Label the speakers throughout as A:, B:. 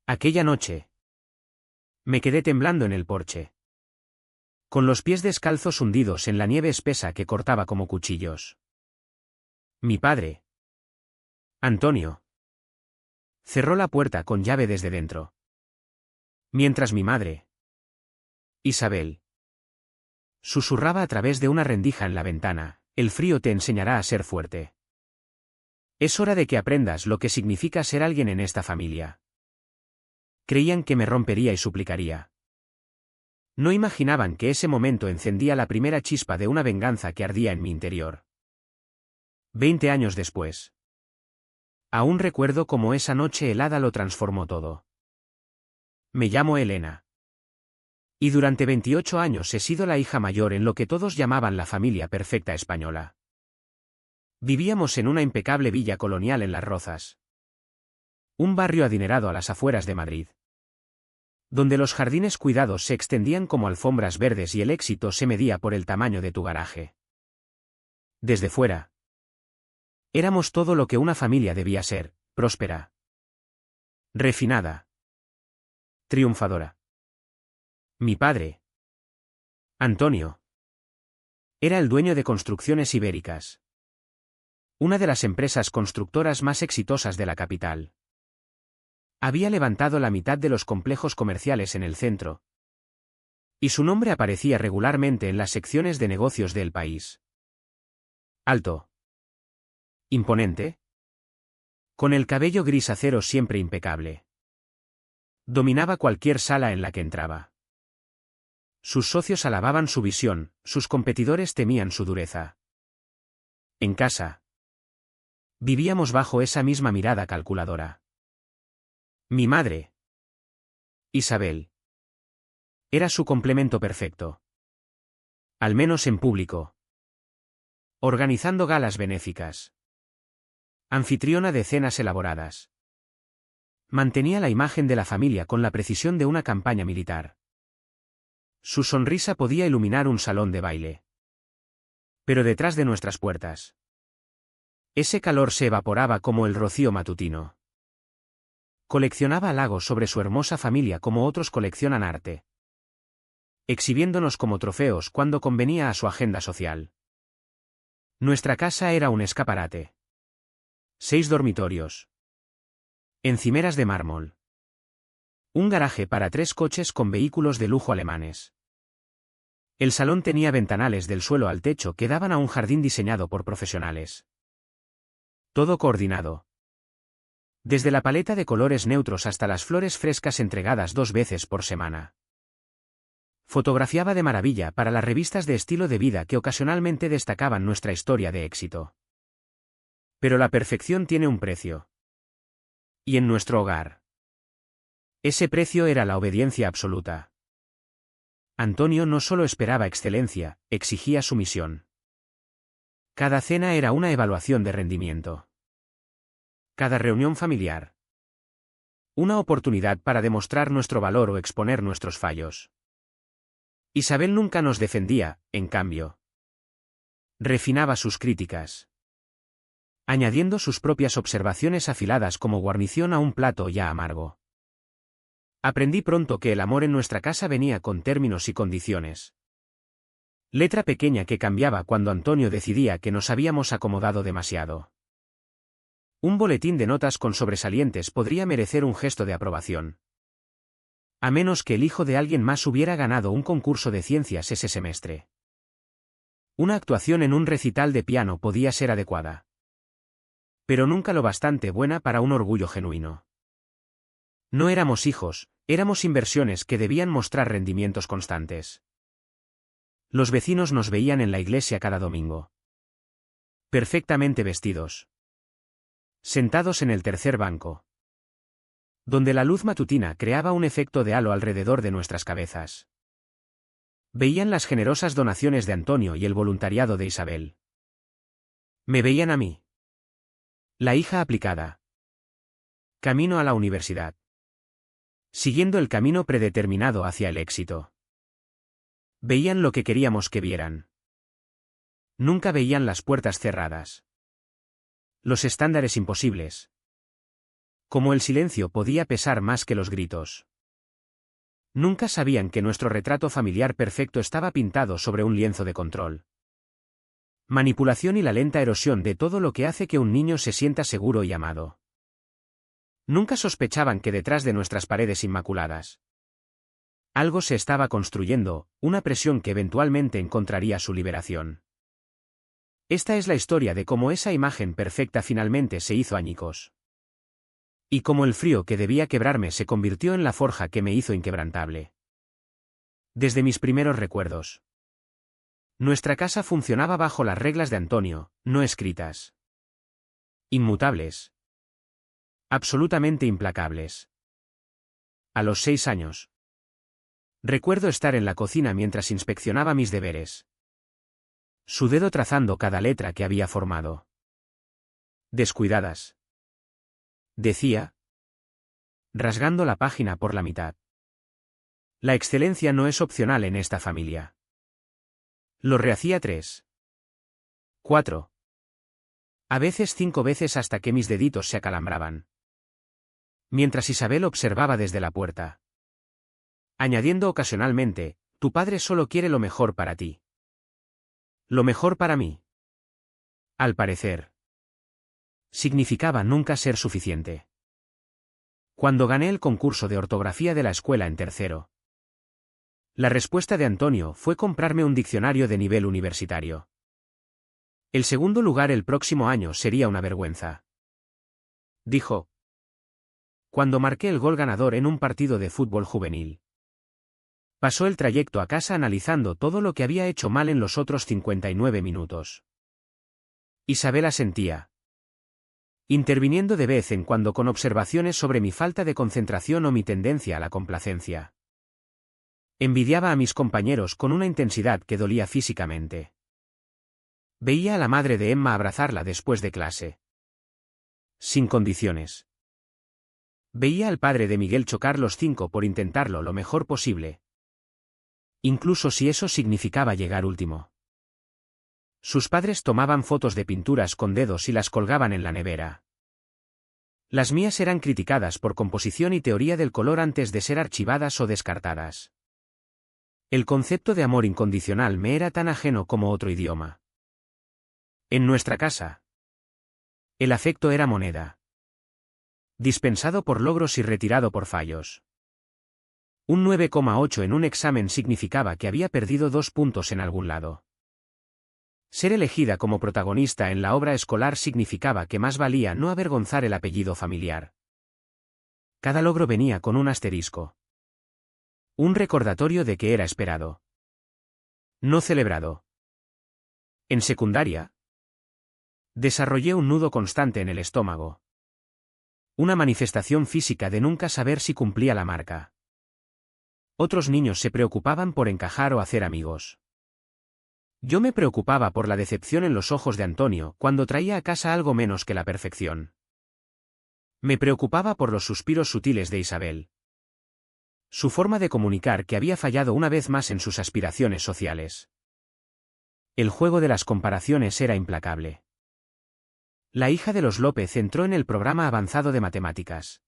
A: Aquella noche me quedé temblando en el porche, con los pies descalzos hundidos en la nieve espesa que cortaba como cuchillos. Mi padre, Antonio, cerró la puerta con llave desde dentro. Mientras mi madre, Isabel, susurraba a través de una rendija en la ventana: el frío te enseñará a ser fuerte. Es hora de que aprendas lo que significa ser alguien en esta familia. Creían que me rompería y suplicaría. No imaginaban que ese momento encendía la primera chispa de una venganza que ardía en mi interior. 20 años después. Aún recuerdo cómo esa noche helada lo transformó todo. Me llamo Elena. Y durante 28 años he sido la hija mayor en lo que todos llamaban la familia perfecta española. Vivíamos en una impecable villa colonial en Las Rozas, un barrio adinerado a las afueras de Madrid, donde los jardines cuidados se extendían como alfombras verdes y el éxito se medía por el tamaño de tu garaje. Desde fuera, éramos todo lo que una familia debía ser: próspera, refinada, triunfadora. Mi padre, Antonio, era el dueño de Construcciones Ibéricas, una de las empresas constructoras más exitosas de la capital. Había levantado la mitad de los complejos comerciales en el centro, y su nombre aparecía regularmente en las secciones de negocios del país. Alto, imponente, con el cabello gris acero siempre impecable. Dominaba cualquier sala en la que entraba. Sus socios alababan su visión, sus competidores temían su dureza. En casa, vivíamos bajo esa misma mirada calculadora. Mi madre, Isabel, era su complemento perfecto. Al menos en público. Organizando galas benéficas. Anfitriona de cenas elaboradas. Mantenía la imagen de la familia con la precisión de una campaña militar. Su sonrisa podía iluminar un salón de baile. Pero detrás de nuestras puertas, ese calor se evaporaba como el rocío matutino. Coleccionaba halagos sobre su hermosa familia como otros coleccionan arte, exhibiéndonos como trofeos cuando convenía a su agenda social. Nuestra casa era un escaparate. 6 dormitorios. Encimeras de mármol. Un garaje para 3 coches con vehículos de lujo alemanes. El salón tenía ventanales del suelo al techo que daban a un jardín diseñado por profesionales. Todo coordinado. Desde la paleta de colores neutros hasta las flores frescas entregadas 2 veces por semana. Fotografiaba de maravilla para las revistas de estilo de vida que ocasionalmente destacaban nuestra historia de éxito. Pero la perfección tiene un precio. Y en nuestro hogar, ese precio era la obediencia absoluta. Antonio no solo esperaba excelencia, exigía sumisión. Cada cena era una evaluación de rendimiento. Cada reunión familiar, una oportunidad para demostrar nuestro valor o exponer nuestros fallos. Isabel nunca nos defendía, en cambio. Refinaba sus críticas, añadiendo sus propias observaciones afiladas como guarnición a un plato ya amargo. Aprendí pronto que el amor en nuestra casa venía con términos y condiciones. Letra pequeña que cambiaba cuando Antonio decidía que nos habíamos acomodado demasiado. Un boletín de notas con sobresalientes podría merecer un gesto de aprobación. A menos que el hijo de alguien más hubiera ganado un concurso de ciencias ese semestre. Una actuación en un recital de piano podía ser adecuada. Pero nunca lo bastante buena para un orgullo genuino. No éramos hijos, éramos inversiones que debían mostrar rendimientos constantes. Los vecinos nos veían en la iglesia cada domingo. Perfectamente vestidos. Sentados en el tercer banco, donde la luz matutina creaba un efecto de halo alrededor de nuestras cabezas. Veían las generosas donaciones de Antonio y el voluntariado de Isabel. Me veían a mí, la hija aplicada, camino a la universidad, siguiendo el camino predeterminado hacia el éxito. Veían lo que queríamos que vieran. Nunca veían las puertas cerradas. Los estándares imposibles. Como el silencio podía pesar más que los gritos. Nunca sabían que nuestro retrato familiar perfecto estaba pintado sobre un lienzo de control. Manipulación y la lenta erosión de todo lo que hace que un niño se sienta seguro y amado. Nunca sospechaban que detrás de nuestras paredes inmaculadas algo se estaba construyendo, una presión que eventualmente encontraría su liberación. Esta es la historia de cómo esa imagen perfecta finalmente se hizo añicos. Y cómo el frío que debía quebrarme se convirtió en la forja que me hizo inquebrantable. Desde mis primeros recuerdos. Nuestra casa funcionaba bajo las reglas de Antonio, no escritas. Inmutables. Absolutamente implacables. A los 6 años. Recuerdo estar en la cocina mientras inspeccionaba mis deberes. Su dedo trazando cada letra que había formado. Descuidadas. Decía. Rasgando la página por la mitad. La excelencia no es opcional en esta familia. Lo rehacía 3. 4. A veces 5 veces hasta que mis deditos se acalambraban. Mientras Isabel observaba desde la puerta. Añadiendo ocasionalmente, tu padre solo quiere lo mejor para ti. Lo mejor para mí. Al parecer. Significaba nunca ser suficiente. Cuando gané el concurso de ortografía de la escuela en tercero. La respuesta de Antonio fue comprarme un diccionario de nivel universitario. El segundo lugar el próximo año sería una vergüenza. Dijo. Cuando marqué el gol ganador en un partido de fútbol juvenil. Pasó el trayecto a casa analizando todo lo que había hecho mal en los otros 59 minutos. Isabel asentía. Interviniendo de vez en cuando con observaciones sobre mi falta de concentración o mi tendencia a la complacencia. Envidiaba a mis compañeros con una intensidad que dolía físicamente. Veía a la madre de Emma abrazarla después de clase. Sin condiciones. Veía al padre de Miguel chocar los 5 por intentarlo lo mejor posible. Incluso si eso significaba llegar último. Sus padres tomaban fotos de pinturas con dedos y las colgaban en la nevera. Las mías eran criticadas por composición y teoría del color antes de ser archivadas o descartadas. El concepto de amor incondicional me era tan ajeno como otro idioma. En nuestra casa. El afecto era moneda. Dispensado por logros y retirado por fallos. Un 9,8 en un examen significaba que había perdido 2 puntos en algún lado. Ser elegida como protagonista en la obra escolar significaba que más valía no avergonzar el apellido familiar. Cada logro venía con un asterisco. Un recordatorio de que era esperado. No celebrado. En secundaria. Desarrollé un nudo constante en el estómago. Una manifestación física de nunca saber si cumplía la marca. Otros niños se preocupaban por encajar o hacer amigos. Yo me preocupaba por la decepción en los ojos de Antonio cuando traía a casa algo menos que la perfección. Me preocupaba por los suspiros sutiles de Isabel. Su forma de comunicar que había fallado una vez más en sus aspiraciones sociales. El juego de las comparaciones era implacable. La hija de los López entró en el programa avanzado de matemáticas.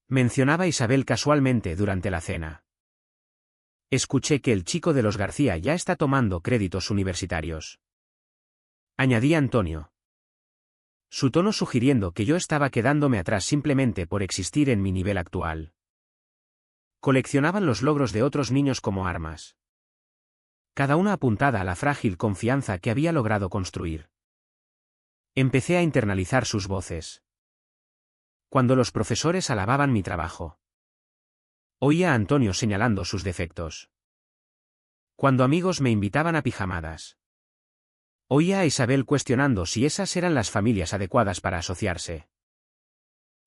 A: Mencionaba a Isabel casualmente durante la cena. Escuché que el chico de los García ya está tomando créditos universitarios. Añadía Antonio. Su tono sugiriendo que yo estaba quedándome atrás simplemente por existir en mi nivel actual. Coleccionaban los logros de otros niños como armas. Cada una apuntada a la frágil confianza que había logrado construir. Empecé a internalizar sus voces. Cuando los profesores alababan mi trabajo. Oía a Antonio señalando sus defectos. Cuando amigos me invitaban a pijamadas. Oía a Isabel cuestionando si esas eran las familias adecuadas para asociarse.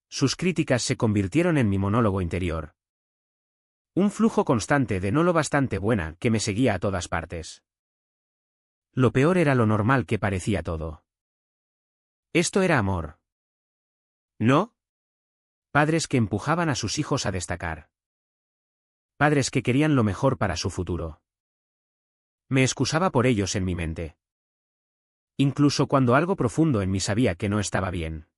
A: Sus críticas se convirtieron en mi monólogo interior. Un flujo constante de no lo bastante buena que me seguía a todas partes. Lo peor era lo normal que parecía todo. Esto era amor. ¿No? Padres que empujaban a sus hijos a destacar. Padres que querían lo mejor para su futuro. Me excusaba por ellos en mi mente. Incluso cuando algo profundo en mí sabía que no estaba bien.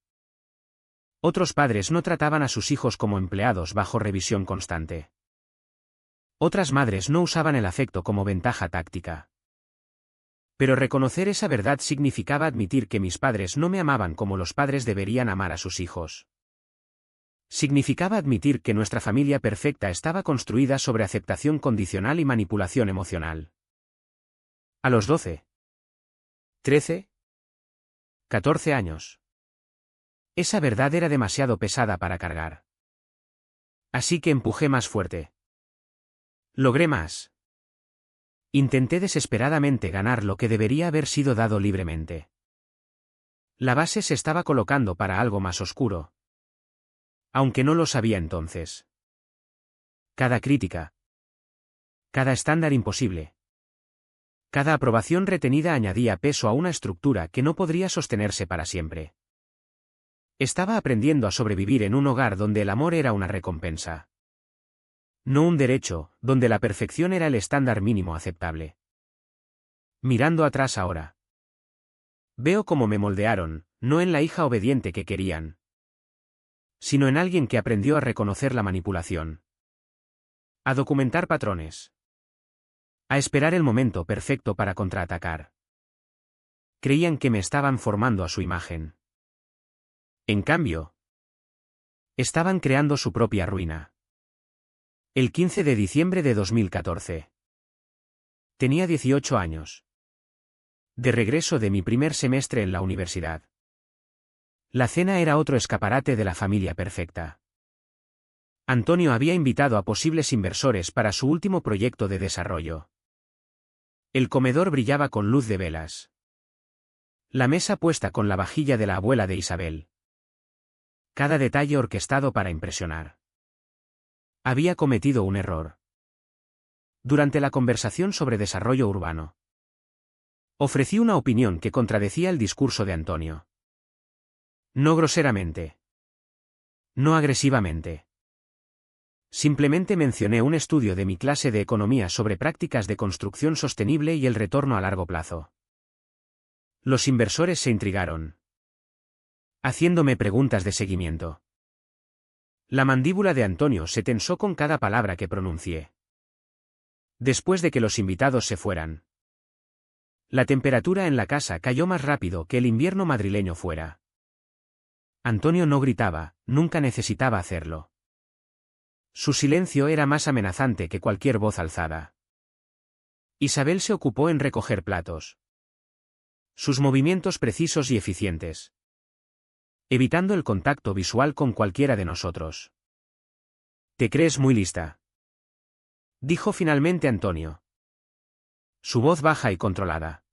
A: Otros padres no trataban a sus hijos como empleados bajo revisión constante. Otras madres no usaban el afecto como ventaja táctica. Pero reconocer esa verdad significaba admitir que mis padres no me amaban como los padres deberían amar a sus hijos. Significaba admitir que nuestra familia perfecta estaba construida sobre aceptación condicional y manipulación emocional. A los 12, 13, 14 años. Esa verdad era demasiado pesada para cargar. Así que empujé más fuerte. Logré más. Intenté desesperadamente ganar lo que debería haber sido dado libremente. La base se estaba colocando para algo más oscuro. Aunque no lo sabía entonces. Cada crítica. Cada estándar imposible. Cada aprobación retenida añadía peso a una estructura que no podría sostenerse para siempre. Estaba aprendiendo a sobrevivir en un hogar donde el amor era una recompensa. No un derecho, donde la perfección era el estándar mínimo aceptable. Mirando atrás ahora. Veo cómo me moldearon, no en la hija obediente que querían, sino en alguien que aprendió a reconocer la manipulación. A documentar patrones. A esperar el momento perfecto para contraatacar. Creían que me estaban formando a su imagen. En cambio, estaban creando su propia ruina. El 15 de diciembre de 2014. Tenía 18 años. De regreso de mi primer semestre en la universidad. La cena era otro escaparate de la familia perfecta. Antonio había invitado a posibles inversores para su último proyecto de desarrollo. El comedor brillaba con luz de velas. La mesa puesta con la vajilla de la abuela de Isabel. Cada detalle orquestado para impresionar. Había cometido un error. Durante la conversación sobre desarrollo urbano, ofrecí una opinión que contradecía el discurso de Antonio. No groseramente. No agresivamente. Simplemente mencioné un estudio de mi clase de economía sobre prácticas de construcción sostenible y el retorno a largo plazo. Los inversores se intrigaron, haciéndome preguntas de seguimiento. La mandíbula de Antonio se tensó con cada palabra que pronuncié. Después de que los invitados se fueran, la temperatura en la casa cayó más rápido que el invierno madrileño fuera. Antonio no gritaba, nunca necesitaba hacerlo. Su silencio era más amenazante que cualquier voz alzada. Isabel se ocupó en recoger platos. Sus movimientos precisos y eficientes, evitando el contacto visual con cualquiera de nosotros. «Te crees muy lista», dijo finalmente Antonio. Su voz baja y controlada.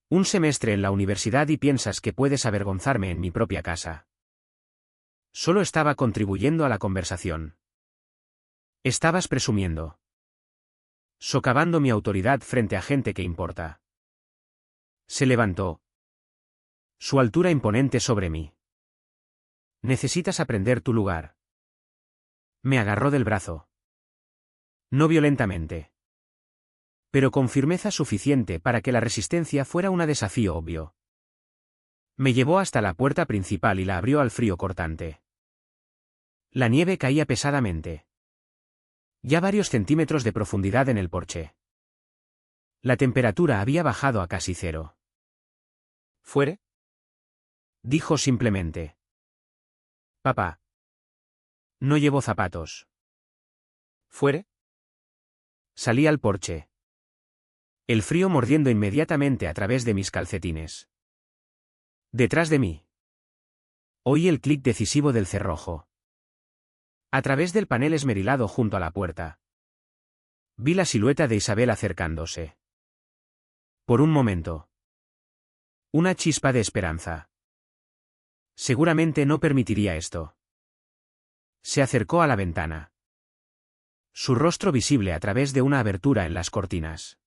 A: «Un semestre en la universidad y piensas que puedes avergonzarme en mi propia casa». Solo estaba contribuyendo a la conversación. Estabas presumiendo. Socavando mi autoridad frente a gente que importa. Se levantó. Su altura imponente sobre mí. Necesitas aprender tu lugar. Me agarró del brazo. No violentamente, pero con firmeza suficiente para que la resistencia fuera un desafío obvio. Me llevó hasta la puerta principal y la abrió al frío cortante. La nieve caía pesadamente. Ya varios centímetros de profundidad en el porche. La temperatura había bajado a casi cero. ¿Fuere?, dijo simplemente. Papá. No llevo zapatos. ¿Fuere? Salí al porche. El frío mordiendo inmediatamente a través de mis calcetines. Detrás de mí. Oí el clic decisivo del cerrojo. A través del panel esmerilado junto a la puerta. Vi la silueta de Isabel acercándose. Por un momento. Una chispa de esperanza. Seguramente no permitiría esto. Se acercó a la ventana. Su rostro visible a través de una abertura en las cortinas.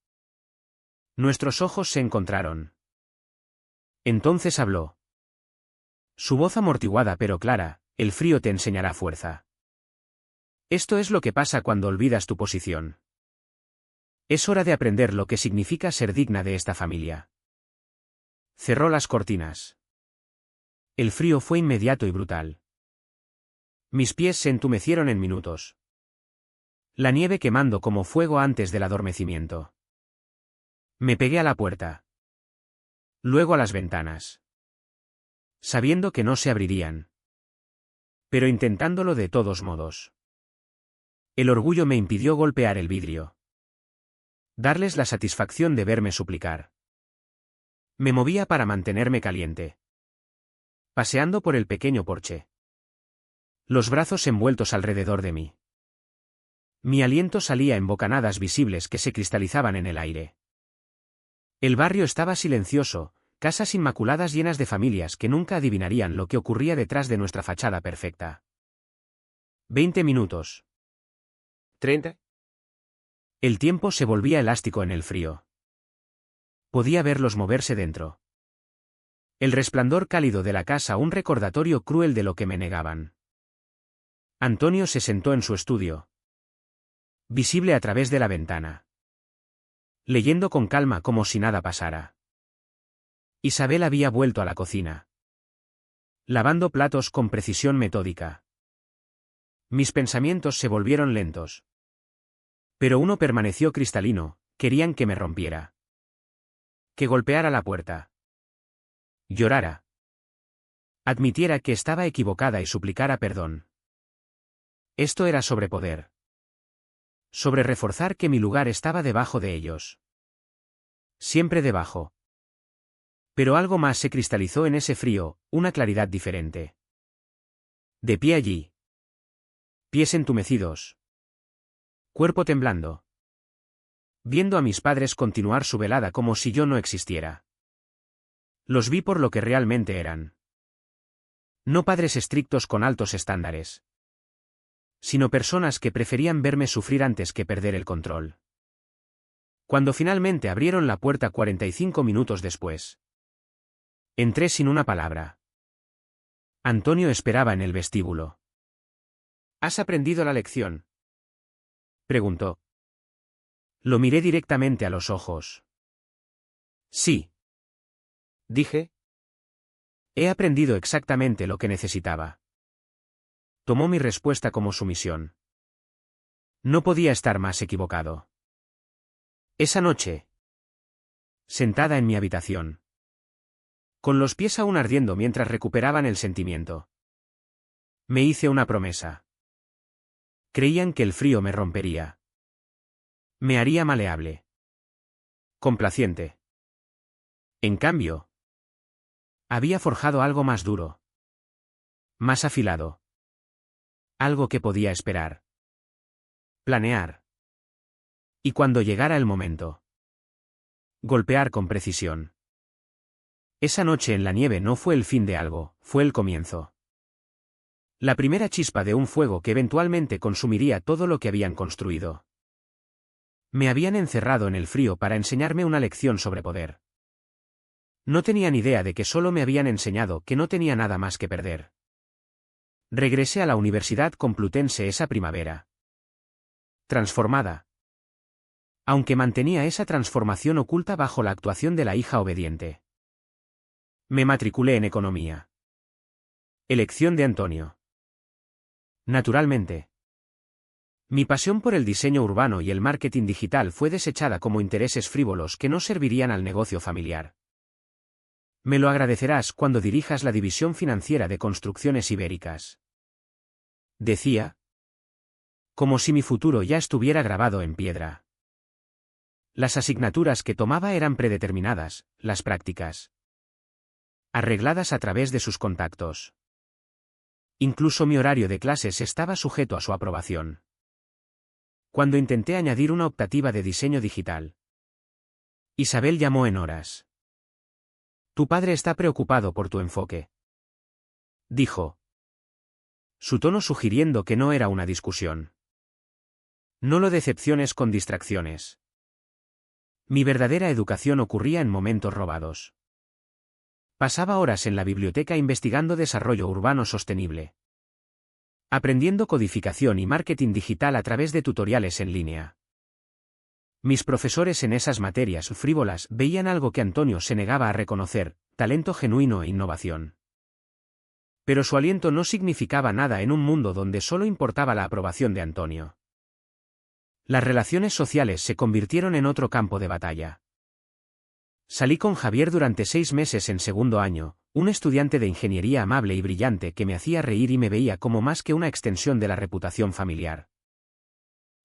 A: Nuestros ojos se encontraron. Entonces habló. Su voz amortiguada pero clara: el frío te enseñará fuerza. Esto es lo que pasa cuando olvidas tu posición. Es hora de aprender lo que significa ser digna de esta familia. Cerró las cortinas. El frío fue inmediato y brutal. Mis pies se entumecieron en minutos. La nieve quemando como fuego antes del adormecimiento. Me pegué a la puerta. Luego a las ventanas. Sabiendo que no se abrirían. Pero intentándolo de todos modos. El orgullo me impidió golpear el vidrio. Darles la satisfacción de verme suplicar. Me movía para mantenerme caliente. Paseando por el pequeño porche. Los brazos envueltos alrededor de mí. Mi aliento salía en bocanadas visibles que se cristalizaban en el aire. El barrio estaba silencioso, casas inmaculadas llenas de familias que nunca adivinarían lo que ocurría detrás de nuestra fachada perfecta. 20 minutos.
B: 30.
A: El tiempo se volvía elástico en el frío. Podía verlos moverse dentro. El resplandor cálido de la casa, un recordatorio cruel de lo que me negaban. Antonio se sentó en su estudio. Visible a través de la ventana. Leyendo con calma como si nada pasara. Isabel había vuelto a la cocina. Lavando platos con precisión metódica. Mis pensamientos se volvieron lentos. Pero uno permaneció cristalino: querían que me rompiera. Que golpeara la puerta. Llorara. Admitiera que estaba equivocada y suplicara perdón. Esto era sobre poder. Sobre reforzar que mi lugar estaba debajo de ellos. Siempre debajo. Pero algo más se cristalizó en ese frío, una claridad diferente. De pie allí. Pies entumecidos. Cuerpo temblando. Viendo a mis padres continuar su velada como si yo no existiera. Los vi por lo que realmente eran. No padres estrictos con altos estándares. Sino personas que preferían verme sufrir antes que perder el control. Cuando finalmente abrieron la puerta 45 minutos después. Entré sin una palabra. Antonio esperaba en el vestíbulo. ¿Has aprendido la lección?, preguntó. Lo miré directamente a los ojos. Sí, dije. He aprendido exactamente lo que necesitaba. Tomó mi respuesta como sumisión. No podía estar más equivocado. Esa noche, sentada en mi habitación, con los pies aún ardiendo mientras recuperaban el sentimiento, me hice una promesa. Creían que el frío me rompería. Me haría maleable. Complaciente. En cambio, había forjado algo más duro. Más afilado. Algo que podía esperar. Planear. Y cuando llegara el momento, golpear con precisión. Esa noche en la nieve no fue el fin de algo, fue el comienzo. La primera chispa de un fuego que eventualmente consumiría todo lo que habían construido. Me habían encerrado en el frío para enseñarme una lección sobre poder. No tenían idea de que solo me habían enseñado que no tenía nada más que perder. Regresé a la Universidad Complutense esa primavera. Transformada. Aunque mantenía esa transformación oculta bajo la actuación de la hija obediente. Me matriculé en economía. Elección de Antonio. Naturalmente. Mi pasión por el diseño urbano y el marketing digital fue desechada como intereses frívolos que no servirían al negocio familiar. Me lo agradecerás cuando dirijas la división financiera de Construcciones Ibéricas. Decía. Como si mi futuro ya estuviera grabado en piedra. Las asignaturas que tomaba eran predeterminadas, las prácticas. Arregladas a través de sus contactos. Incluso mi horario de clases estaba sujeto a su aprobación. Cuando intenté añadir una optativa de diseño digital, Isabel llamó en horas. Tu padre está preocupado por tu enfoque, dijo. Su tono sugiriendo que no era una discusión. No lo decepciones con distracciones. Mi verdadera educación ocurría en momentos robados. Pasaba horas en la biblioteca investigando desarrollo urbano sostenible. Aprendiendo codificación y marketing digital a través de tutoriales en línea. Mis profesores en esas materias frívolas veían algo que Antonio se negaba a reconocer: talento genuino e innovación. Pero su aliento no significaba nada en un mundo donde solo importaba la aprobación de Antonio. Las relaciones sociales se convirtieron en otro campo de batalla. Salí con Javier durante 6 meses en segundo año, un estudiante de ingeniería amable y brillante que me hacía reír y me veía como más que una extensión de la reputación familiar.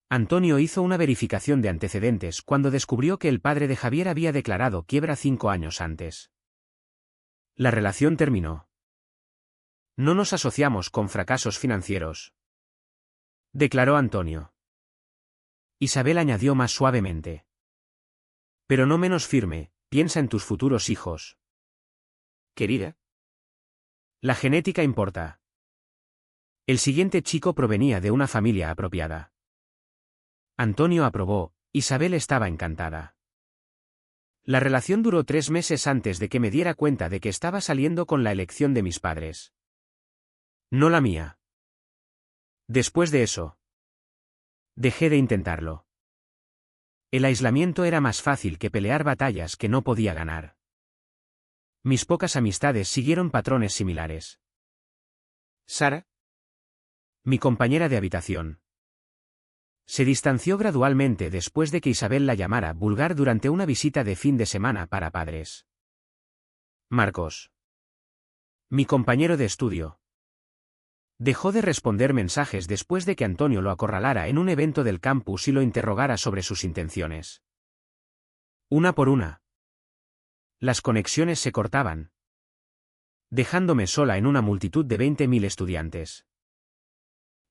A: Antonio hizo una verificación de antecedentes cuando descubrió que el padre de Javier había declarado quiebra 5 años antes. La relación terminó. No nos asociamos con fracasos financieros, declaró Antonio. Isabel añadió más suavemente. Pero no menos firme, piensa en tus futuros hijos.
B: Querida.
A: La genética importa. El siguiente chico provenía de una familia apropiada. Antonio aprobó, Isabel estaba encantada. La relación duró 3 meses antes de que me diera cuenta de que estaba saliendo con la elección de mis padres. No la mía. Después de eso, dejé de intentarlo. El aislamiento era más fácil que pelear batallas que no podía ganar. Mis pocas amistades siguieron patrones similares.
B: Sara.
A: Mi compañera de habitación. Se distanció gradualmente después de que Isabel la llamara vulgar durante una visita de fin de semana para padres. Marcos. Mi compañero de estudio. Dejó de responder mensajes después de que Antonio lo acorralara en un evento del campus y lo interrogara sobre sus intenciones. Una por una. Las conexiones se cortaban, dejándome sola en una multitud de 20.000 estudiantes.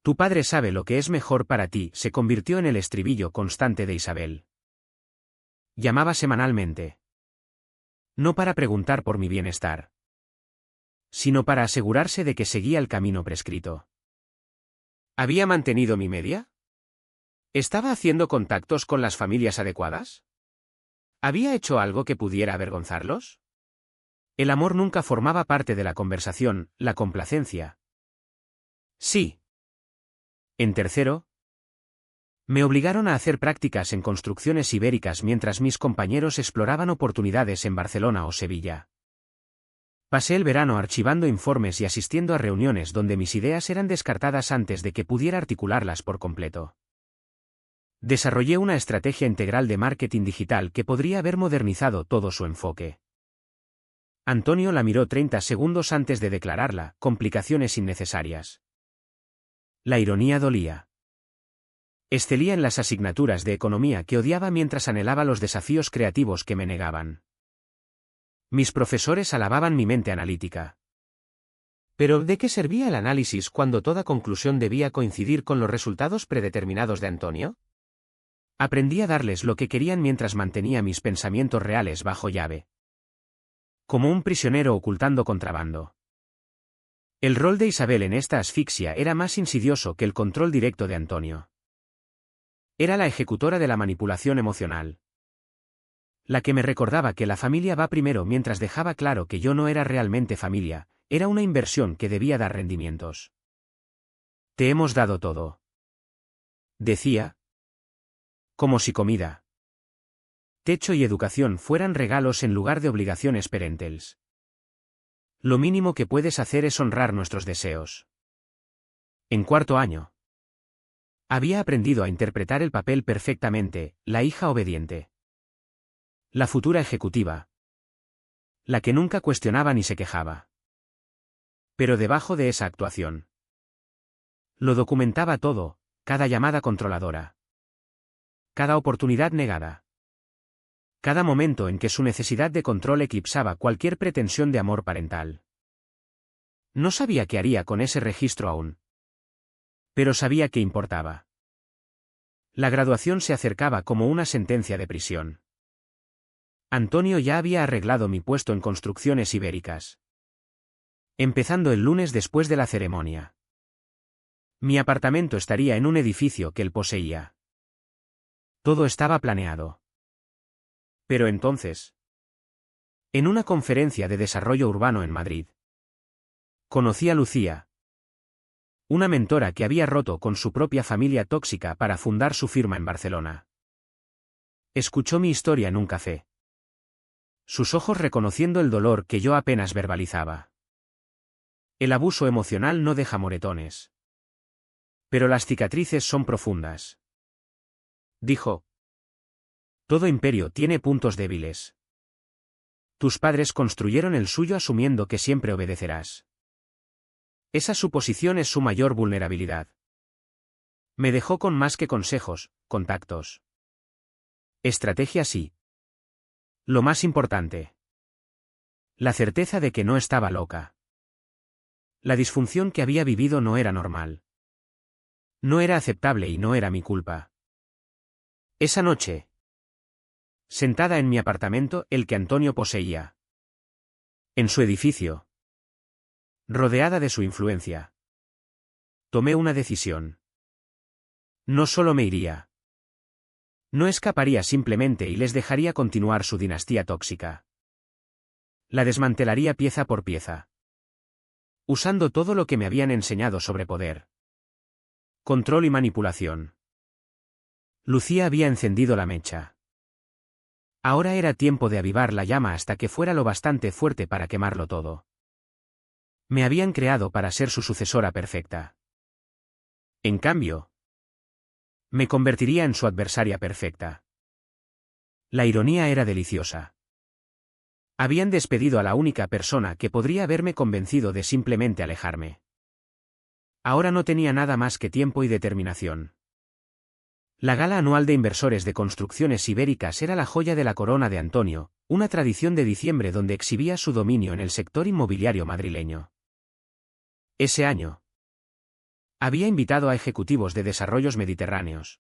A: Tu padre sabe lo que es mejor para ti, se convirtió en el estribillo constante de Isabel. Llamaba semanalmente. No para preguntar por mi bienestar, sino para asegurarse de que seguía el camino prescrito.
B: ¿Había mantenido mi media? ¿Estaba haciendo contactos con las familias adecuadas? ¿Había hecho algo que pudiera avergonzarlos?
A: El amor nunca formaba parte de la conversación, la complacencia. Sí. En tercero, me obligaron a hacer prácticas en construcciones ibéricas mientras mis compañeros exploraban oportunidades en Barcelona o Sevilla. Pasé el verano archivando informes y asistiendo a reuniones donde mis ideas eran descartadas antes de que pudiera articularlas por completo. Desarrollé una estrategia integral de marketing digital que podría haber modernizado todo su enfoque. Antonio la miró 30 segundos antes de declararla, complicaciones innecesarias. La ironía dolía. Excelía en las asignaturas de economía que odiaba mientras anhelaba los desafíos creativos que me negaban. Mis profesores alababan mi mente analítica.
B: ¿Pero de qué servía el análisis cuando toda conclusión debía coincidir con los resultados predeterminados de Antonio?
A: Aprendí a darles lo que querían mientras mantenía mis pensamientos reales bajo llave. Como un prisionero ocultando contrabando. El rol de Isabel en esta asfixia era más insidioso que el control directo de Antonio. Era la ejecutora de la manipulación emocional. La que me recordaba que la familia va primero mientras dejaba claro que yo no era realmente familia, era una inversión que debía dar rendimientos. Te hemos dado todo, decía. Como si comida, techo y educación fueran regalos en lugar de obligaciones parentales. Lo mínimo que puedes hacer es honrar nuestros deseos. En cuarto año, había aprendido a interpretar el papel perfectamente, la hija obediente. La futura ejecutiva. La que nunca cuestionaba ni se quejaba. Pero debajo de esa actuación, lo documentaba todo, cada llamada controladora. Cada oportunidad negada. Cada momento en que su necesidad de control eclipsaba cualquier pretensión de amor parental. No sabía qué haría con ese registro aún. Pero sabía que importaba. La graduación se acercaba como una sentencia de prisión. Antonio ya había arreglado mi puesto en construcciones ibéricas. Empezando el lunes después de la ceremonia. Mi apartamento estaría en un edificio que él poseía. Todo estaba planeado. Pero entonces, en una conferencia de desarrollo urbano en Madrid, conocí a Lucía, una mentora que había roto con su propia familia tóxica para fundar su firma en Barcelona. Escuchó mi historia en un café. Sus ojos reconociendo el dolor que yo apenas verbalizaba. El abuso emocional no deja moretones. Pero las cicatrices son profundas. Dijo. Todo imperio tiene puntos débiles. Tus padres construyeron el suyo asumiendo que siempre obedecerás. Esa suposición es su mayor vulnerabilidad. Me dejó con más que consejos, contactos. Estrategia sí. Lo más importante. La certeza de que no estaba loca. La disfunción que había vivido no era normal. No era aceptable y no era mi culpa. Esa noche, sentada en mi apartamento, el que Antonio poseía. En su edificio. Rodeada de su influencia. Tomé una decisión. No solo me iría. No escaparía simplemente y les dejaría continuar su dinastía tóxica. La desmantelaría pieza por pieza. Usando todo lo que me habían enseñado sobre poder. Control y manipulación. Lucía había encendido la mecha. Ahora era tiempo de avivar la llama hasta que fuera lo bastante fuerte para quemarlo todo. Me habían creado para ser su sucesora perfecta. En cambio, me convertiría en su adversaria perfecta. La ironía era deliciosa. Habían despedido a la única persona que podría haberme convencido de simplemente alejarme. Ahora no tenía nada más que tiempo y determinación. La gala anual de inversores de construcciones ibéricas era la joya de la corona de Antonio, una tradición de diciembre donde exhibía su dominio en el sector inmobiliario madrileño. Ese año, había invitado a ejecutivos de desarrollos mediterráneos.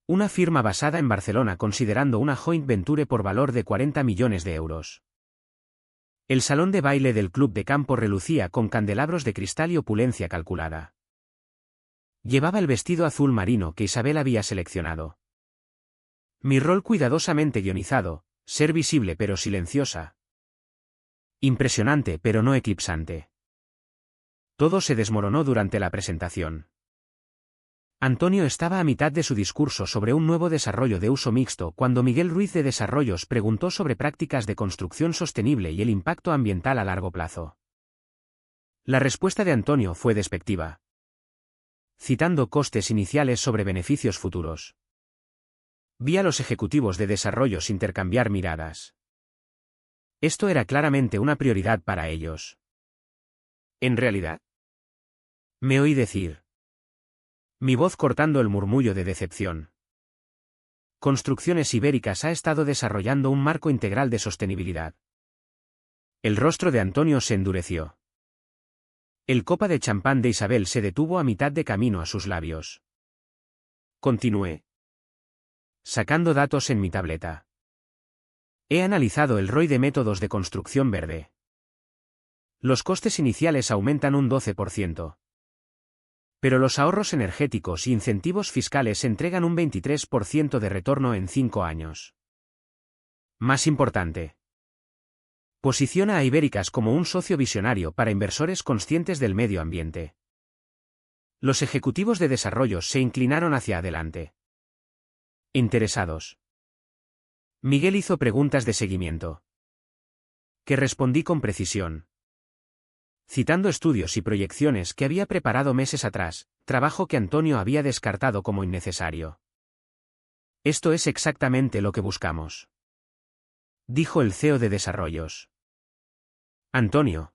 A: Una firma basada en Barcelona considerando una joint venture por valor de 40 millones de euros. El salón de baile del club de campo relucía con candelabros de cristal y opulencia calculada. Llevaba el vestido azul marino que Isabel había seleccionado. Mi rol cuidadosamente guionizado, ser visible pero silenciosa. Impresionante pero no eclipsante. Todo se desmoronó durante la presentación. Antonio estaba a mitad de su discurso sobre un nuevo desarrollo de uso mixto cuando Miguel Ruiz de Desarrollos preguntó sobre prácticas de construcción sostenible y el impacto ambiental a largo plazo. La respuesta de Antonio fue despectiva. Citando costes iniciales sobre beneficios futuros. Vi a los ejecutivos de desarrollos intercambiar miradas. Esto era claramente una prioridad para ellos. ¿En realidad? Me oí decir. Mi voz cortando el murmullo de decepción. Construcciones Ibéricas ha estado desarrollando un marco integral de sostenibilidad. El rostro de Antonio se endureció. El copa de champán de Isabel se detuvo a mitad de camino a sus labios. Continué. Sacando datos en mi tableta. He analizado el ROI de métodos de construcción verde. Los costes iniciales aumentan un 12%. Pero los ahorros energéticos y incentivos fiscales entregan un 23% de retorno en 5 años. Más importante. Posiciona a Ibéricas como un socio visionario para inversores conscientes del medio ambiente. Los ejecutivos de desarrollos se inclinaron hacia adelante. Interesados. Miguel hizo preguntas de seguimiento. Que respondí con precisión. Citando estudios y proyecciones que había preparado meses atrás, trabajo que Antonio había descartado como innecesario. Esto es exactamente lo que buscamos. Dijo el CEO de Desarrollos. Antonio.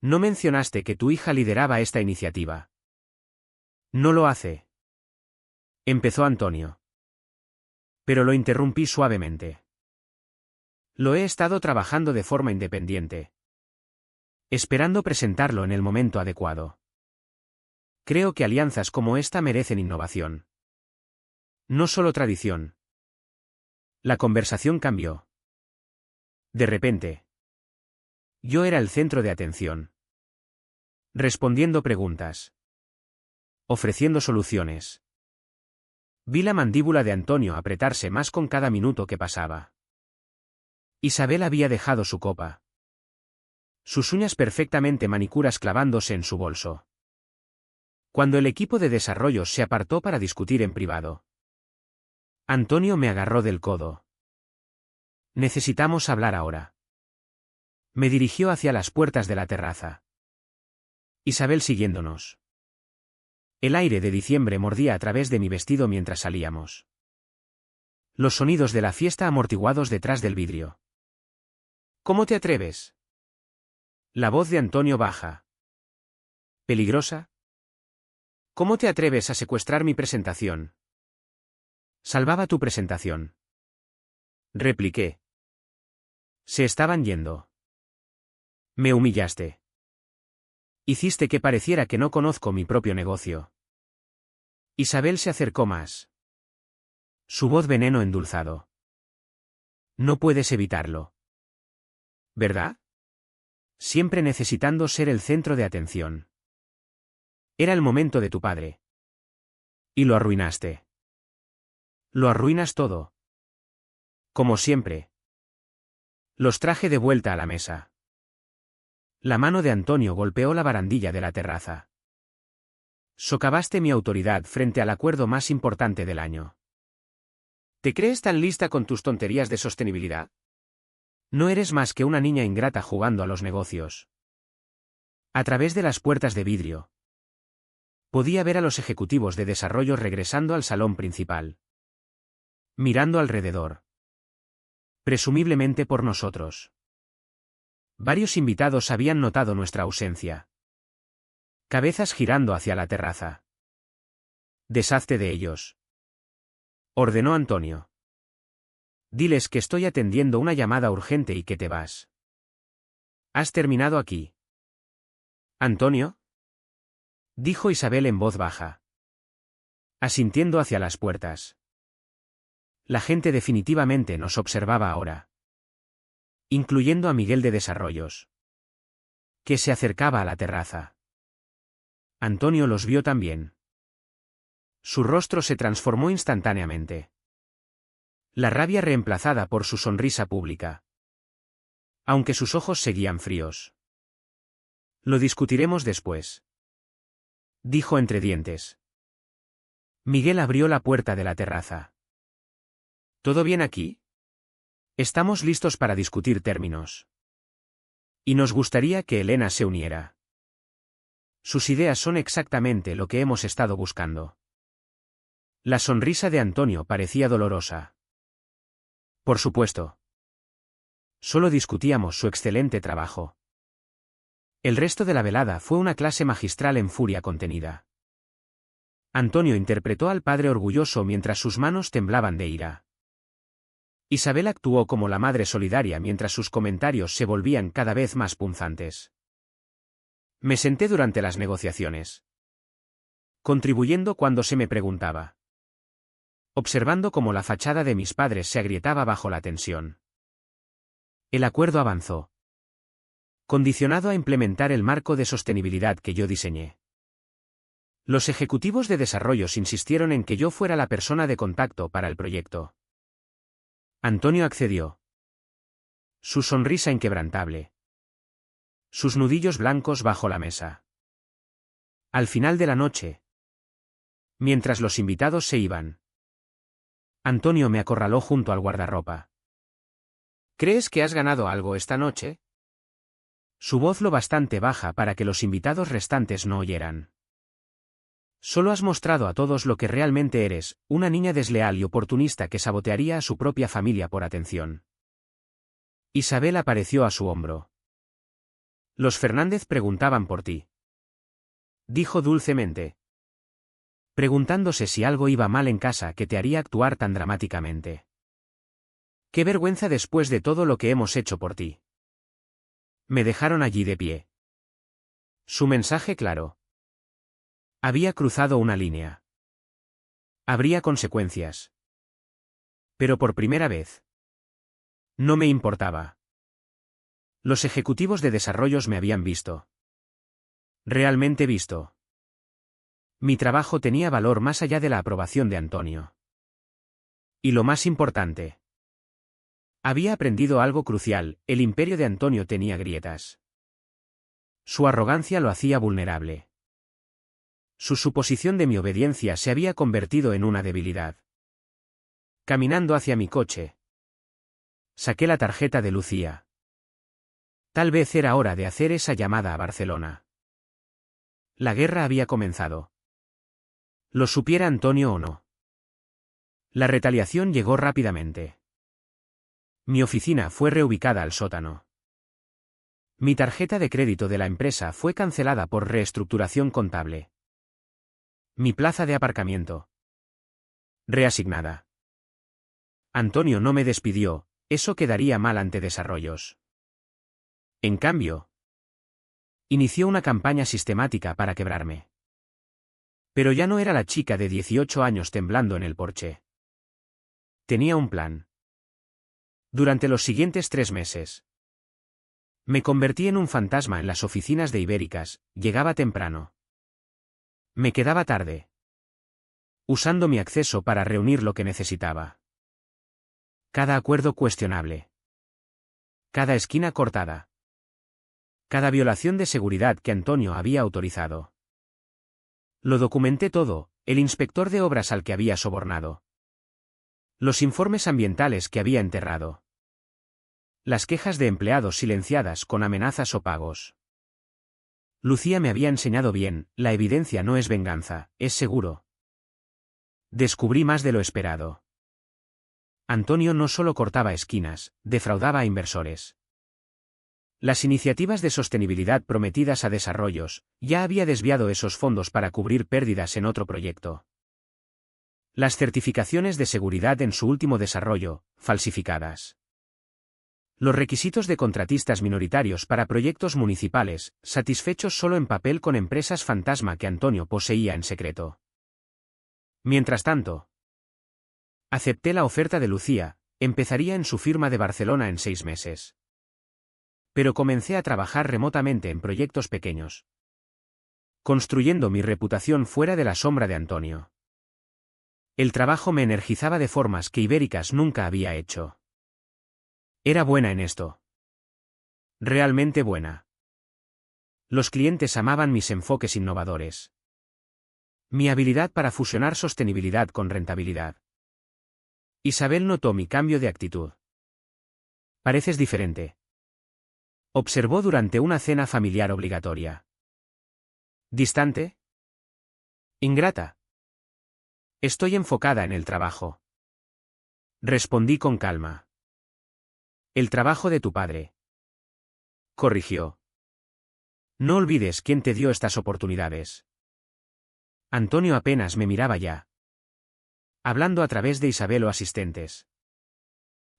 A: No mencionaste que tu hija lideraba esta iniciativa. No lo hace. Empezó Antonio. Pero lo interrumpí suavemente. Lo he estado trabajando de forma independiente. Esperando presentarlo en el momento adecuado. Creo que alianzas como esta merecen innovación. No solo tradición. La conversación cambió. De repente. Yo era el centro de atención. Respondiendo preguntas. Ofreciendo soluciones. Vi la mandíbula de Antonio apretarse más con cada minuto que pasaba. Isabel había dejado su copa. Sus uñas perfectamente manicuras clavándose en su bolso. Cuando el equipo de desarrollo se apartó para discutir en privado. Antonio me agarró del codo. Necesitamos hablar ahora. Me dirigió hacia las puertas de la terraza. Isabel siguiéndonos. El aire de diciembre mordía a través de mi vestido mientras salíamos. Los sonidos de la fiesta amortiguados detrás del vidrio.
B: ¿Cómo te atreves?
A: La voz de Antonio baja.
B: ¿Peligrosa? ¿Cómo te atreves a secuestrar mi presentación?
A: Salvaba tu presentación.
B: Repliqué.
A: Se estaban yendo. Me humillaste. Hiciste que pareciera que no conozco mi propio negocio. Isabel se acercó más. Su voz veneno endulzado. No puedes evitarlo.
B: ¿Verdad?
A: Siempre necesitando ser el centro de atención. Era el momento de tu padre. Y lo arruinaste. Lo arruinas todo. Como siempre. Los traje de vuelta a la mesa. La mano de Antonio golpeó la barandilla de la terraza. Socavaste mi autoridad frente al acuerdo más importante del año.
B: ¿Te crees tan lista con tus tonterías de sostenibilidad?
A: No eres más que una niña ingrata jugando a los negocios. A través de las puertas de vidrio. Podía ver a los ejecutivos de desarrollo regresando al salón principal. Mirando alrededor. Presumiblemente por nosotros. Varios invitados habían notado nuestra ausencia. Cabezas girando hacia la terraza. Deshazte de ellos. Ordenó Antonio. Diles que estoy atendiendo una llamada urgente y que te vas. ¿Has terminado aquí?
B: ¿Antonio?
A: Dijo Isabel en voz baja. Asintiendo hacia las puertas. La gente definitivamente nos observaba ahora. Incluyendo a Miguel de Desarrollos. Que se acercaba a la terraza. Antonio los vio también. Su rostro se transformó instantáneamente. La rabia reemplazada por su sonrisa pública. Aunque sus ojos seguían fríos. Lo discutiremos después. Dijo entre dientes. Miguel abrió la puerta de la terraza.
B: ¿Todo bien aquí?
A: Estamos listos para discutir términos. Y nos gustaría que Elena se uniera. Sus ideas son exactamente lo que hemos estado buscando. La sonrisa de Antonio parecía dolorosa. Por supuesto. Solo discutíamos su excelente trabajo. El resto de la velada fue una clase magistral en furia contenida. Antonio interpretó al padre orgulloso mientras sus manos temblaban de ira. Isabel actuó como la madre solidaria mientras sus comentarios se volvían cada vez más punzantes. Me senté durante las negociaciones. Contribuyendo cuando se me preguntaba. Observando cómo la fachada de mis padres se agrietaba bajo la tensión. El acuerdo avanzó. Condicionado a implementar el marco de sostenibilidad que yo diseñé. Los ejecutivos de desarrollos insistieron en que yo fuera la persona de contacto para el proyecto. Antonio accedió. Su sonrisa inquebrantable. Sus nudillos blancos bajo la mesa. Al final de la noche. Mientras los invitados se iban. Antonio me acorraló junto al guardarropa.
B: ¿Crees que has ganado algo esta noche?
A: Su voz lo bastante baja para que los invitados restantes no oyeran. Solo has mostrado a todos lo que realmente eres, una niña desleal y oportunista que sabotearía a su propia familia por atención. Isabel apareció a su hombro. Los Fernández preguntaban por ti. Dijo dulcemente. Preguntándose si algo iba mal en casa que te haría actuar tan dramáticamente. Qué vergüenza después de todo lo que hemos hecho por ti. Me dejaron allí de pie. Su mensaje claro. Había cruzado una línea. Habría consecuencias. Pero por primera vez. No me importaba. Los ejecutivos de desarrollos me habían visto. Realmente visto. Mi trabajo tenía valor más allá de la aprobación de Antonio. Y lo más importante. Había aprendido algo crucial, el imperio de Antonio tenía grietas. Su arrogancia lo hacía vulnerable. Su suposición de mi obediencia se había convertido en una debilidad. Caminando hacia mi coche. Saqué la tarjeta de Lucía. Tal vez era hora de hacer esa llamada a Barcelona. La guerra había comenzado. Lo supiera Antonio o no. La retaliación llegó rápidamente. Mi oficina fue reubicada al sótano. Mi tarjeta de crédito de la empresa fue cancelada por reestructuración contable. Mi plaza de aparcamiento. Reasignada. Antonio no me despidió, eso quedaría mal ante Desarrollos. En cambio, inició una campaña sistemática para quebrarme. Pero ya no era la chica de 18 años temblando en el porche. Tenía un plan. Durante los siguientes 3 meses, me convertí en un fantasma en las oficinas de Ibéricas, llegaba temprano. Me quedaba tarde. Usando mi acceso para reunir lo que necesitaba. Cada acuerdo cuestionable. Cada esquina cortada. Cada violación de seguridad que Antonio había autorizado. Lo documenté todo, el inspector de obras al que había sobornado. Los informes ambientales que había enterrado. Las quejas de empleados silenciadas con amenazas o pagos. Lucía me había enseñado bien, la evidencia no es venganza, es seguro. Descubrí más de lo esperado. Antonio no solo cortaba esquinas, defraudaba a inversores. Las iniciativas de sostenibilidad prometidas a Desarrollos, ya había desviado esos fondos para cubrir pérdidas en otro proyecto. Las certificaciones de seguridad en su último desarrollo, falsificadas. Los requisitos de contratistas minoritarios para proyectos municipales, satisfechos solo en papel con empresas fantasma que Antonio poseía en secreto. Mientras tanto, acepté la oferta de Lucía, empezaría en su firma de Barcelona en 6 meses. Pero comencé a trabajar remotamente en proyectos pequeños. Construyendo mi reputación fuera de la sombra de Antonio. El trabajo me energizaba de formas que Ibéricas nunca había hecho. Era buena en esto. Realmente buena. Los clientes amaban mis enfoques innovadores. Mi habilidad para fusionar sostenibilidad con rentabilidad. Isabel notó mi cambio de actitud. Pareces diferente. Observó durante una cena familiar obligatoria. ¿Distante? Ingrata. Estoy enfocada en el trabajo. Respondí con calma. El trabajo de tu padre. Corrigió. No olvides quién te dio estas oportunidades. Antonio apenas me miraba ya. Hablando a través de Isabel o asistentes.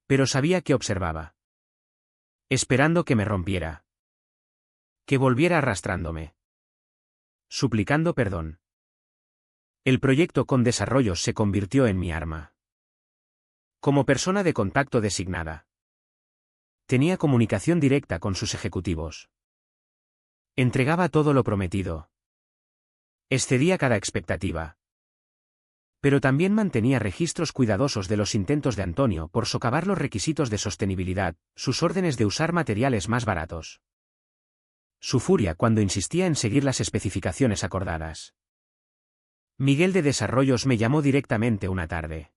A: Pero sabía que observaba. Esperando que me rompiera. Que volviera arrastrándome. Suplicando perdón. El proyecto con Desarrollos se convirtió en mi arma. Como persona de contacto designada. Tenía comunicación directa con sus ejecutivos. Entregaba todo lo prometido. Excedía cada expectativa. Pero también mantenía registros cuidadosos de los intentos de Antonio por socavar los requisitos de sostenibilidad, sus órdenes de usar materiales más baratos. Su furia cuando insistía en seguir las especificaciones acordadas. Miguel de Desarrollos me llamó directamente una tarde.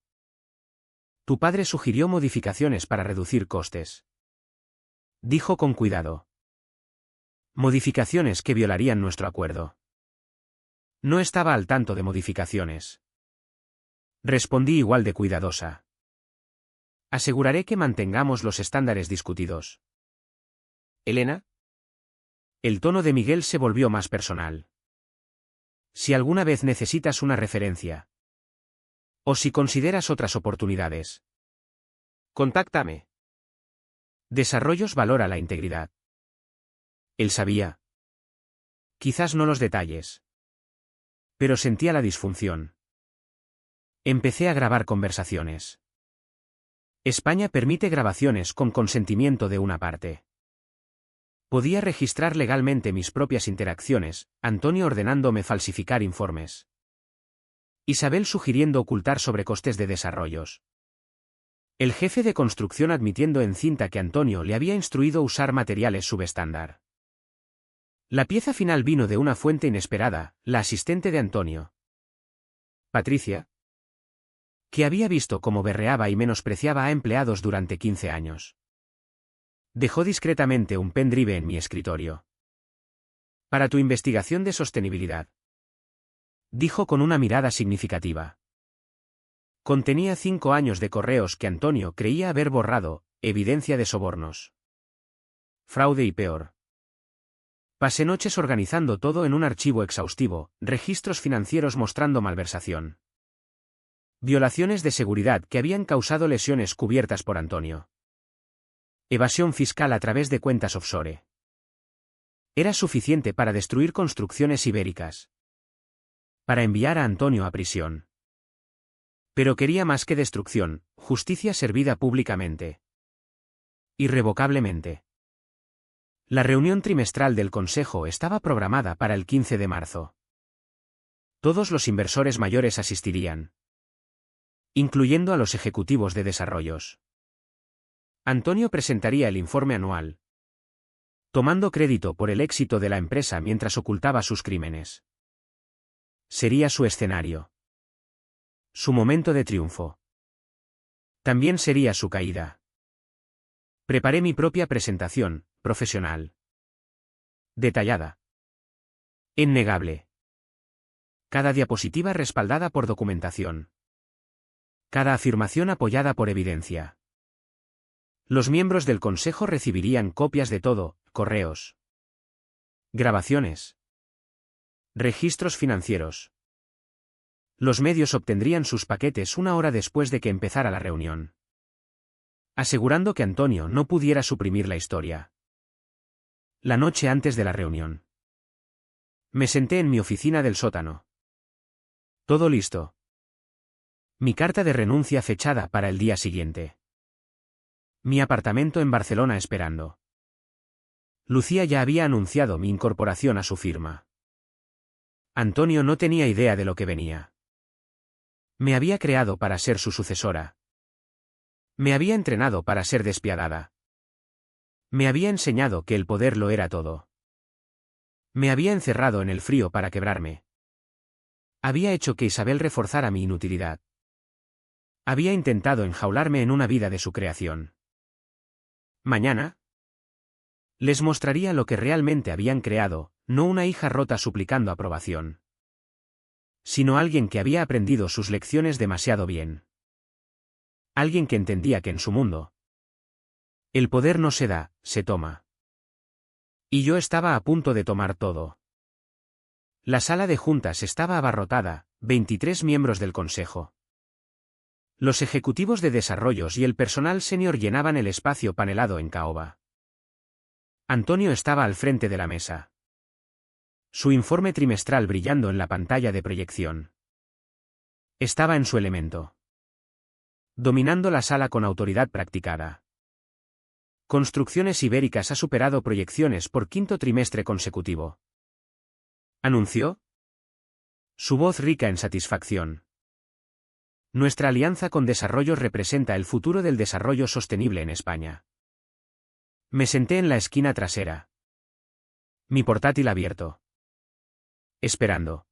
A: Tu padre sugirió modificaciones para reducir costes. Dijo con cuidado. Modificaciones que violarían nuestro acuerdo. No estaba al tanto de modificaciones. Respondí igual de cuidadosa. Aseguraré que mantengamos los estándares discutidos. ¿Elena? El tono de Miguel se volvió más personal. Si alguna vez necesitas una referencia. O si consideras otras oportunidades. Contáctame. Desarrollos valora la integridad. Él sabía. Quizás no los detalles. Pero sentía la disfunción. Empecé a grabar conversaciones. España permite grabaciones con consentimiento de una parte. Podía registrar legalmente mis propias interacciones, Antonio ordenándome falsificar informes. Isabel sugiriendo ocultar sobrecostes de Desarrollos. El jefe de construcción admitiendo en cinta que Antonio le había instruido usar materiales subestándar. La pieza final vino de una fuente inesperada, la asistente de Antonio. Patricia. Que había visto cómo berreaba y menospreciaba a empleados durante 15 años. Dejó discretamente un pendrive en mi escritorio. Para tu investigación de sostenibilidad. Dijo con una mirada significativa. Contenía 5 años de correos que Antonio creía haber borrado, evidencia de sobornos. Fraude y peor. Pasé noches organizando todo en un archivo exhaustivo, registros financieros mostrando malversación. Violaciones de seguridad que habían causado lesiones cubiertas por Antonio. Evasión fiscal a través de cuentas offshore. Era suficiente para destruir construcciones ibéricas. Para enviar a Antonio a prisión. Pero quería más que destrucción, justicia servida públicamente. Irrevocablemente. La reunión trimestral del Consejo estaba programada para el 15 de marzo. Todos los inversores mayores asistirían. Incluyendo a los ejecutivos de desarrollos. Antonio presentaría el informe anual. Tomando crédito por el éxito de la empresa mientras ocultaba sus crímenes. Sería su escenario. Su momento de triunfo. También sería su caída. Preparé mi propia presentación, profesional. Detallada. Innegable. Cada diapositiva respaldada por documentación. Cada afirmación apoyada por evidencia. Los miembros del Consejo recibirían copias de todo, correos. Grabaciones. Registros financieros. Los medios obtendrían sus paquetes 1 hora después de que empezara la reunión. Asegurando que Antonio no pudiera suprimir la historia. La noche antes de la reunión. Me senté en mi oficina del sótano. Todo listo. Mi carta de renuncia fechada para el día siguiente. Mi apartamento en Barcelona esperando. Lucía ya había anunciado mi incorporación a su firma. Antonio no tenía idea de lo que venía. Me había creado para ser su sucesora. Me había entrenado para ser despiadada. Me había enseñado que el poder lo era todo. Me había encerrado en el frío para quebrarme. Había hecho que Isabel reforzara mi inutilidad. Había intentado enjaularme en una vida de su creación. Mañana les mostraría lo que realmente habían creado, no una hija rota suplicando aprobación. Sino alguien que había aprendido sus lecciones demasiado bien. Alguien que entendía que en su mundo el poder no se da, se toma. Y yo estaba a punto de tomar todo. La sala de juntas estaba abarrotada, 23 miembros del consejo. Los ejecutivos de desarrollos y el personal senior llenaban el espacio panelado en caoba. Antonio estaba al frente de la mesa. Su informe trimestral brillando en la pantalla de proyección. Estaba en su elemento. Dominando la sala con autoridad practicada. Construcciones Ibéricas ha superado proyecciones por 5º trimestre consecutivo. ¿Anunció? Su voz rica en satisfacción. Nuestra alianza con Desarrollos representa el futuro del desarrollo sostenible en España. Me senté en la esquina trasera. Mi portátil abierto. Esperando.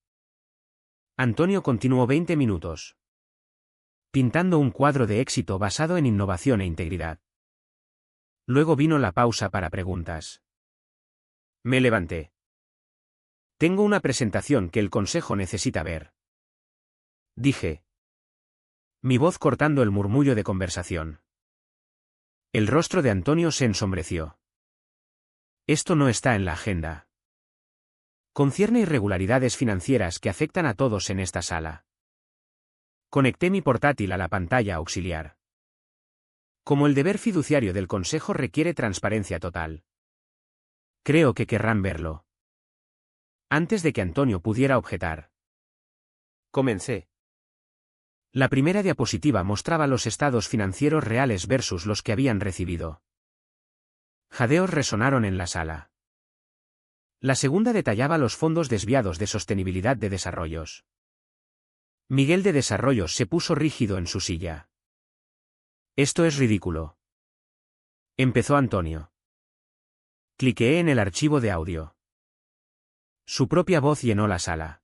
A: Antonio continuó 20 minutos. Pintando un cuadro de éxito basado en innovación e integridad. Luego vino la pausa para preguntas. Me levanté. Tengo una presentación que el consejo necesita ver. Dije. Mi voz cortando el murmullo de conversación. El rostro de Antonio se ensombreció. Esto no está en la agenda. Concierne irregularidades financieras que afectan a todos en esta sala. Conecté mi portátil a la pantalla auxiliar. Como el deber fiduciario del consejo requiere transparencia total. Creo que querrán verlo. Antes de que Antonio pudiera objetar. Comencé. La primera diapositiva mostraba los estados financieros reales versus los que habían recibido. Jadeos resonaron en la sala. La segunda detallaba los fondos desviados de sostenibilidad de desarrollos. Miguel de Desarrollos se puso rígido en su silla. Esto es ridículo. Empezó Antonio. Cliqueé en el archivo de audio. Su propia voz llenó la sala.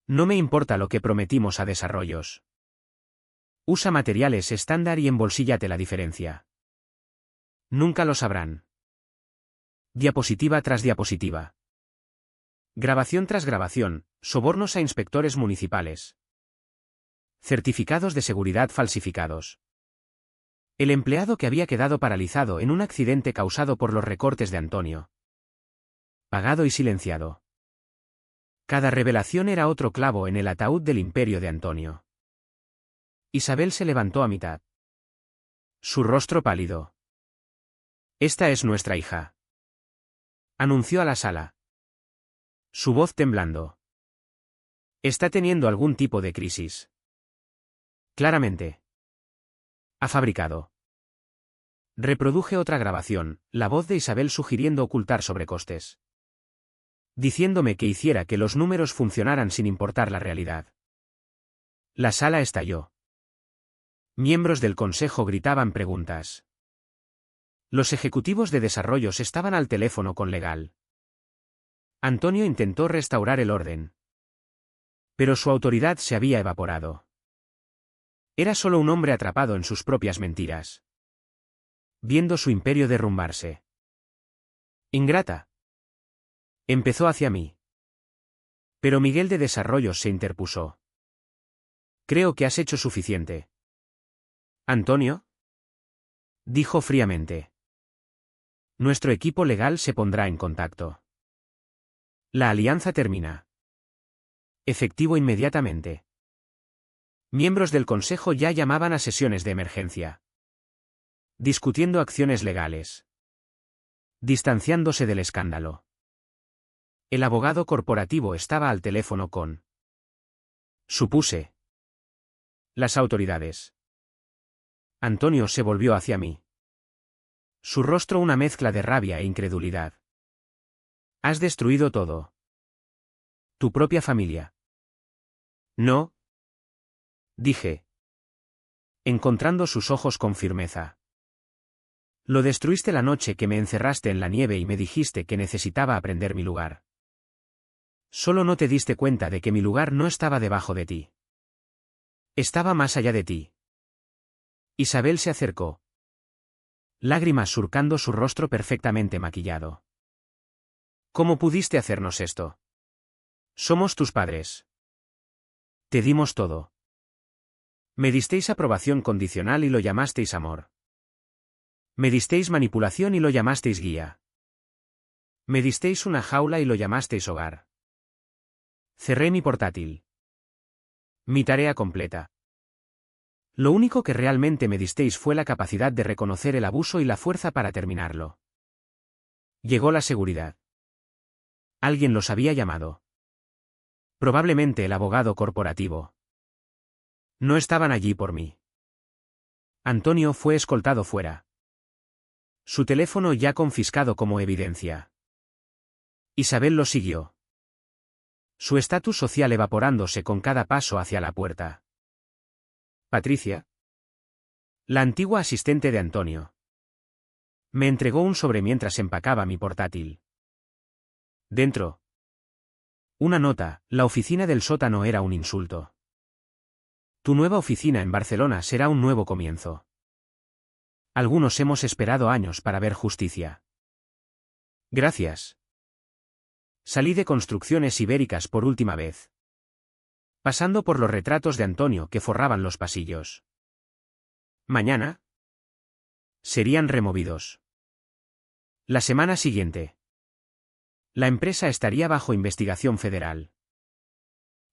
A: No me importa lo que prometimos a Desarrollos. Usa materiales estándar y embolsíllate la diferencia. Nunca lo sabrán. Diapositiva tras diapositiva. Grabación tras grabación, sobornos a inspectores municipales. Certificados de seguridad falsificados. El empleado que había quedado paralizado en un accidente causado por los recortes de Antonio. Pagado y silenciado. Cada revelación era otro clavo en el ataúd del imperio de Antonio. Isabel se levantó a mitad. Su rostro pálido. «Esta es nuestra hija», anunció a la sala. Su voz temblando. «Está teniendo algún tipo de crisis. Claramente. Ha fabricado». Reproduje otra grabación, la voz de Isabel sugiriendo ocultar sobrecostes. Diciéndome que hiciera que los números funcionaran sin importar la realidad. La sala estalló. Miembros del consejo gritaban preguntas. Los ejecutivos de desarrollos estaban al teléfono con Legal. Antonio intentó restaurar el orden. Pero su autoridad se había evaporado. Era solo un hombre atrapado en sus propias mentiras. Viendo su imperio derrumbarse. «Ingrata». Empezó hacia mí. Pero Miguel de Desarrollos se interpuso. «Creo que has hecho suficiente». «¿Antonio?», dijo fríamente. «Nuestro equipo legal se pondrá en contacto. La alianza termina. Efectivo inmediatamente». Miembros del consejo ya llamaban a sesiones de emergencia. Discutiendo acciones legales. Distanciándose del escándalo. El abogado corporativo estaba al teléfono con. Supuse. Las autoridades. Antonio se volvió hacia mí. Su rostro una mezcla de rabia e incredulidad. «Has destruido todo. Tu propia familia». «No», dije, encontrando sus ojos con firmeza. «Lo destruiste la noche que me encerraste en la nieve y me dijiste que necesitaba aprender mi lugar. Solo no te diste cuenta de que mi lugar no estaba debajo de ti. Estaba más allá de ti». Isabel se acercó. Lágrimas surcando su rostro perfectamente maquillado. «¿Cómo pudiste hacernos esto? Somos tus padres. Te dimos todo. Me disteis aprobación condicional y lo llamasteis amor. Me disteis manipulación y lo llamasteis guía. Me disteis una jaula y lo llamasteis hogar. Cerré mi portátil. Mi tarea completa. Lo único que realmente me disteis fue la capacidad de reconocer el abuso y la fuerza para terminarlo. Llegó la seguridad. Alguien los había llamado. Probablemente el abogado corporativo. No estaban allí por mí. Antonio fue escoltado fuera. Su teléfono ya confiscado como evidencia. Isabel lo siguió. Su estatus social evaporándose con cada paso hacia la puerta. Patricia. La antigua asistente de Antonio. Me entregó un sobre mientras empacaba mi portátil. Dentro. Una nota: la oficina del sótano era un insulto. Tu nueva oficina en Barcelona será un nuevo comienzo. Algunos hemos esperado años para ver justicia. Gracias. Salí de Construcciones Ibéricas por última vez. Pasando por los retratos de Antonio que forraban los pasillos. Mañana serían removidos. La semana siguiente. La empresa estaría bajo investigación federal.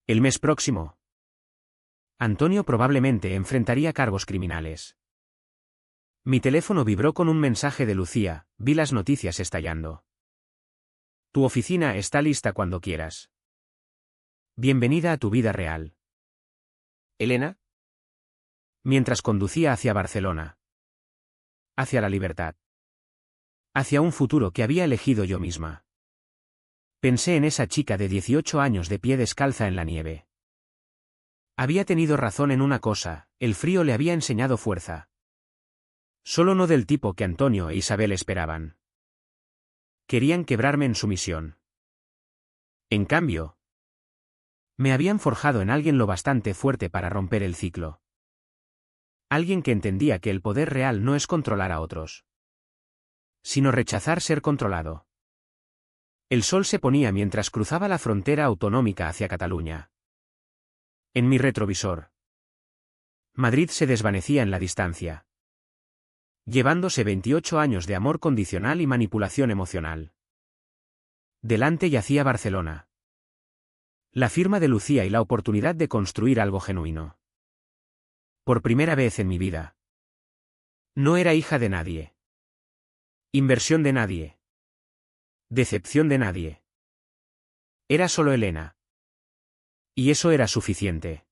A: El mes próximo. Antonio probablemente enfrentaría cargos criminales. Mi teléfono vibró con un mensaje de Lucía, vi las noticias estallando. Tu oficina está lista cuando quieras. Bienvenida a tu vida real. Elena. Mientras conducía hacia Barcelona. Hacia la libertad. Hacia un futuro que había elegido yo misma. Pensé en esa chica de 18 años de pie descalza en la nieve. Había tenido razón en una cosa, el frío le había enseñado fuerza. Solo no del tipo que Antonio e Isabel esperaban. Querían quebrarme en su misión. En cambio, me habían forjado en alguien lo bastante fuerte para romper el ciclo. Alguien que entendía que el poder real no es controlar a otros, sino rechazar ser controlado. El sol se ponía mientras cruzaba la frontera autonómica hacia Cataluña. En mi retrovisor, Madrid se desvanecía en la distancia, llevándose 28 años de amor condicional y manipulación emocional. Delante yacía Barcelona, la firma de Lucía y la oportunidad de construir algo genuino. Por primera vez en mi vida. No era hija de nadie. Inversión de nadie. Decepción de nadie. Era solo Elena. Y eso era suficiente.